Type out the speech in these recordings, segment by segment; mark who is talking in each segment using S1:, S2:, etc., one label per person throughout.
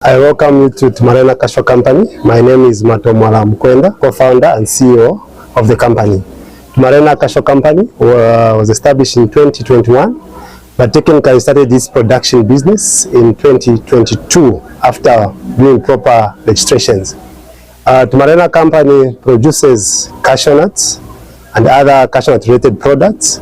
S1: I welcome you to Tumarena Cashew Company. My name is Matomwala Mkwenda, co-founder and CEO of the company. Tumarena Cashew Company was established in 2021, but technically started this production business in 2022 after doing proper registrations. Tumarena Company produces cashew nuts and other cashew nut related products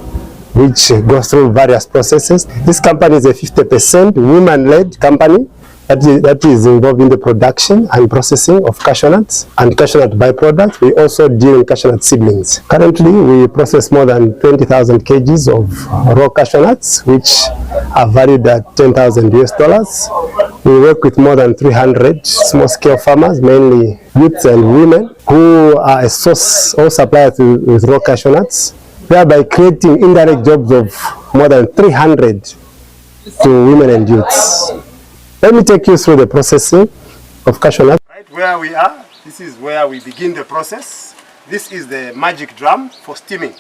S1: which go through various processes. This company is a 50% women-led company that is involved in the production and processing of cashew nuts and cashew nut byproducts. We also deal in cashew nut seedlings. Currently, we process more than 20,000 kgs of raw cashew nuts, which are valued at $10,000 US. We work with more than 300 small-scale farmers, mainly youths and women, who are a source or supplier with raw cashew nuts, thereby creating indirect jobs of more than 300 to women and youths. Let me take you through the processing of cashew nuts.
S2: Right where we are, this is where we begin the process. This is the magic drum for steaming.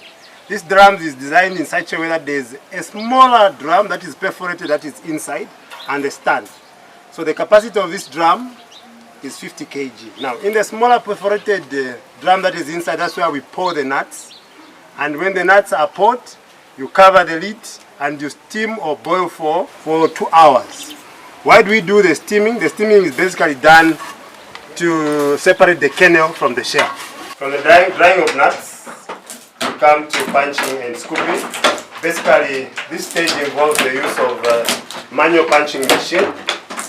S2: This drum is designed in such a way that there is a smaller drum that is perforated, that is inside, and a stand. So the capacity of this drum is 50 kg. Now, in the smaller perforated drum that is inside, that's where we pour the nuts. And when the nuts are poured, you cover the lid and you steam or boil for 2 hours. Why do we do the steaming? The steaming is basically done to separate the kernel from the shell. From the drying of nuts, we come to punching and scooping. Basically, this stage involves the use of a manual punching machine,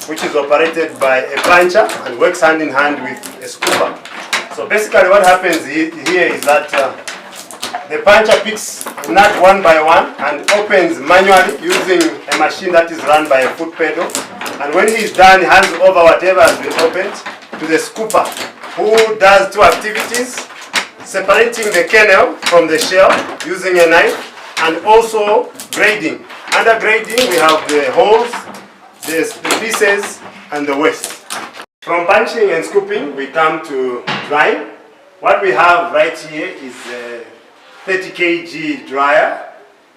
S2: which is operated by a puncher and works hand in hand with a scooper. So basically what happens here is that the puncher picks a nut one by one and opens manually using a machine that is run by a foot pedal. And when he's done, he hands over whatever has been opened to the scooper, who does two activities: separating the kernel from the shell using a knife, and also grading. Under grading, we have the holes, the pieces, and the waste. From punching and scooping, we come to drying. What we have right here is a 30 kg dryer.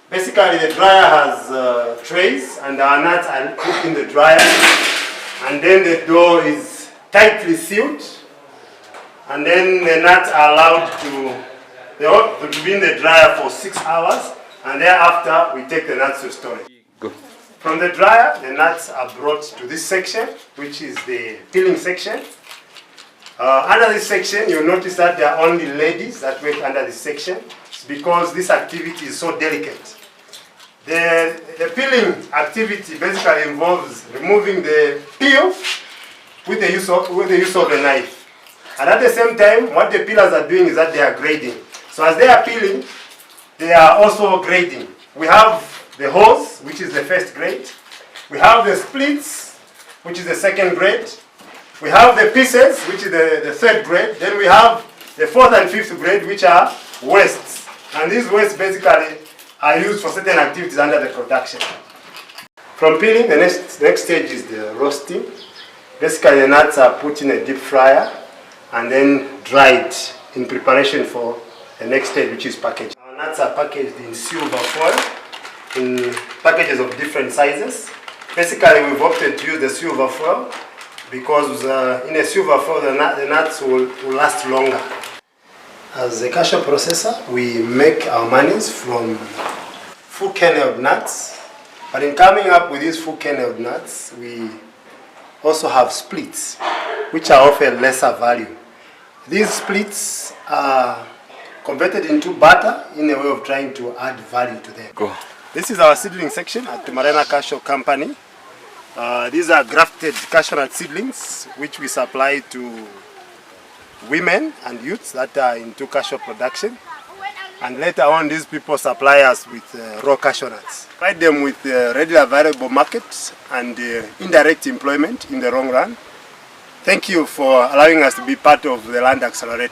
S2: Basically, the dryer has trays, and our nuts are put in the dryer, and then the door is tightly sealed, and then the nuts are allowed to be in the dryer for 6 hours, and thereafter we take the nuts to storage. Go. From the dryer, the nuts are brought to this section, which is the peeling section. Under this section, you'll notice that there are only ladies that work under this section, because this activity is so delicate. The peeling activity basically involves removing the peel with the use of a knife. And at the same time, what the peelers are doing is that they are grading. So as they are peeling, they are also grading. We have the hose, which is the first grade. We have the splits, which is the second grade. We have the pieces, which is the third grade. Then we have the fourth and fifth grade, which are wastes. And these wastes basically are used for certain activities under the production. From peeling, the next stage is the roasting. Basically, the nuts are put in a deep fryer and then dried in preparation for the next stage, which is packaging. Our nuts are packaged in silver foil in packages of different sizes. Basically, we've opted to use the silver foil because in a silver foil, the nuts will last longer. As a cashew processor, we make our monies from full kernel nuts, but in coming up with these full kernel nuts, we also have splits, which are of a lesser value. These splits are converted into butter in a way of trying to add value to them. Go. This is our seedling section at Tumarena Cashew Company. These are grafted cashew nut seedlings, which we supply to women and youths that are into cashew production, and later on these people supply us with raw cashew nuts. Provide them with readily available markets and indirect employment in the long run. Thank you for allowing us to be part of the Land Accelerator.